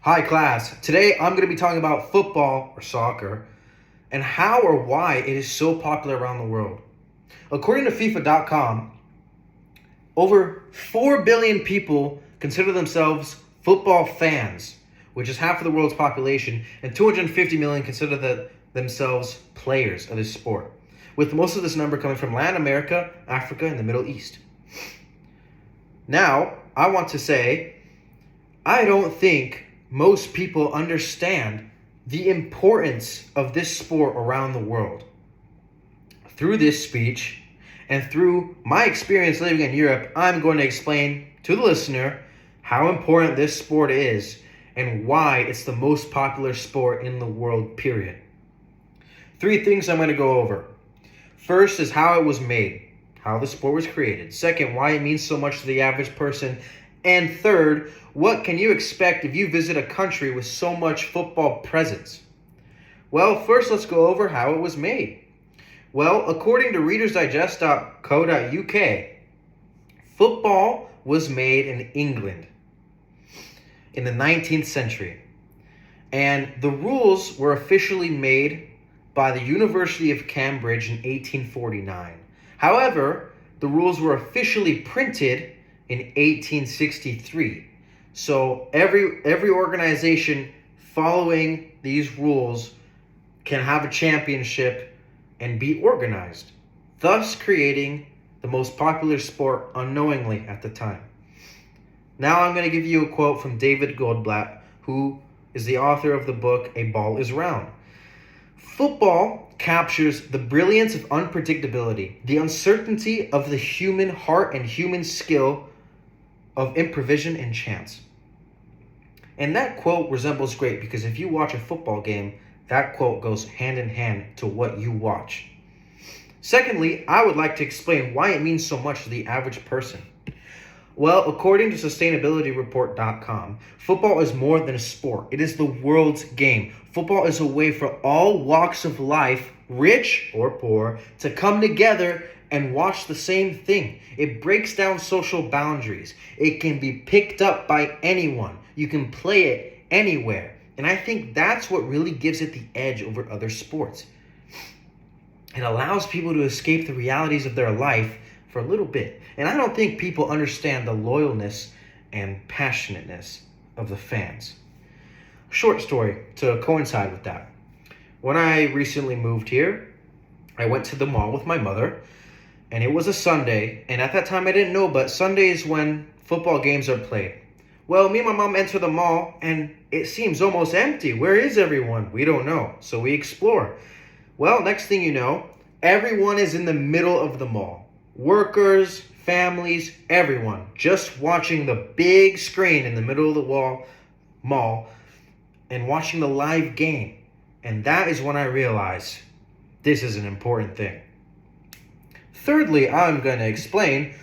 Hi class, today I'm going to be talking about football or soccer and how or why it is so popular around the world. According to FIFA.com, over 4 billion people consider themselves football fans, which is half of the world's population, and 250 million consider themselves players of this sport, with most of this number coming from Latin America, Africa, and the Middle East. Now, I want to say, I don't think most people understand the importance of this sport around the world. Through this speech and through my experience living in Europe, I'm going to explain to the listener how important this sport is and why it's the most popular sport in the world, period. 3 things I'm going to go over. First is how it was made, how the sport was created. Second, why it means so much to the average person. And third, what can you expect if you visit a country with so much football presence? Well, first let's go over how it was made. Well, according to readersdigest.co.uk, football was made in England in the 19th century. And the rules were officially made by the University of Cambridge in 1849. However, the rules were officially printed in 1863. So every organization following these rules can have a championship and be organized, thus creating the most popular sport unknowingly at the time. Now I'm going to give you a quote from David Goldblatt, who is the author of the book A Ball is Round. Football captures the brilliance of unpredictability, the uncertainty of the human heart and human skill of improvisation and chance. And that quote resembles great because if you watch a football game, that quote goes hand in hand to what you watch. Secondly, I would like to explain why it means so much to the average person. Well, according to sustainabilityreport.com, football is more than a sport. It is the world's game. Football is a way for all walks of life, rich or poor, to come together and watch the same thing. It breaks down social boundaries. It can be picked up by anyone. You can play it anywhere. And I think that's what really gives it the edge over other sports. It allows people to escape the realities of their life for a little bit. And I don't think people understand the loyalness and passionateness of the fans. Short story to coincide with that. When I recently moved here, I went to the mall with my mother, and it was a Sunday, and at that time I didn't know, but Sunday is when football games are played. Well, me and my mom enter the mall, and it seems almost empty. Where is everyone? We don't know, so we explore. Well, next thing you know, everyone is in the middle of the mall. Workers, families, everyone, just watching the big screen in the middle of the mall and watching the live game. And that is when I realized this is an important thing. Thirdly, I'm going to explain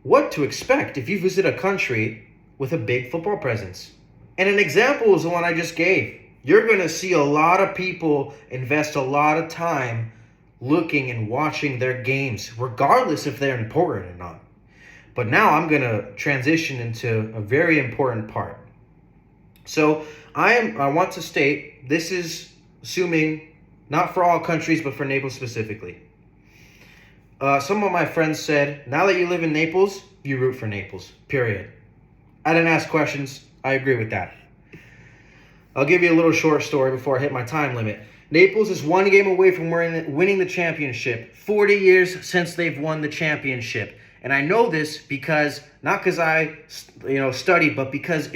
what to expect if you visit a country with a big football presence. And an example is the one I just gave. You're going to see a lot of people invest a lot of time looking and watching their games, regardless if they're important or not. But now I'm going to transition into a very important part. So I want to state this is assuming not for all countries, but for Naples specifically. Some of my friends said, now that you live in Naples, you root for Naples, period. I didn't ask questions. I agree with that. I'll give you a little short story before I hit my time limit. Naples is one game away from winning the championship. 40 years since they've won the championship. And I know this because, not because I studied, but because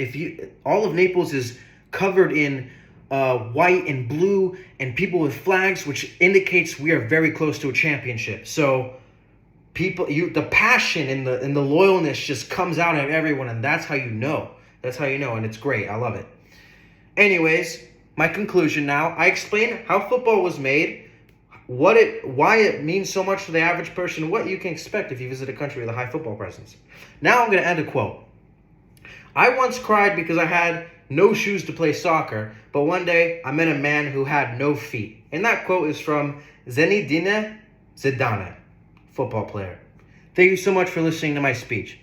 all of Naples is covered in white and blue and people with flags, which indicates we are very close to a championship. So the passion and the loyalness just comes out of everyone, and that's how you know. That's how you know, and it's great. I love it. Anyways, my conclusion now. I explained how football was made, why it means so much to the average person, what you can expect if you visit a country with a high football presence. Now I'm going to end a quote. I once cried because I had no shoes to play soccer, but one day I met a man who had no feet. And that quote is from Zinedine Zidane, football player. Thank you so much for listening to my speech.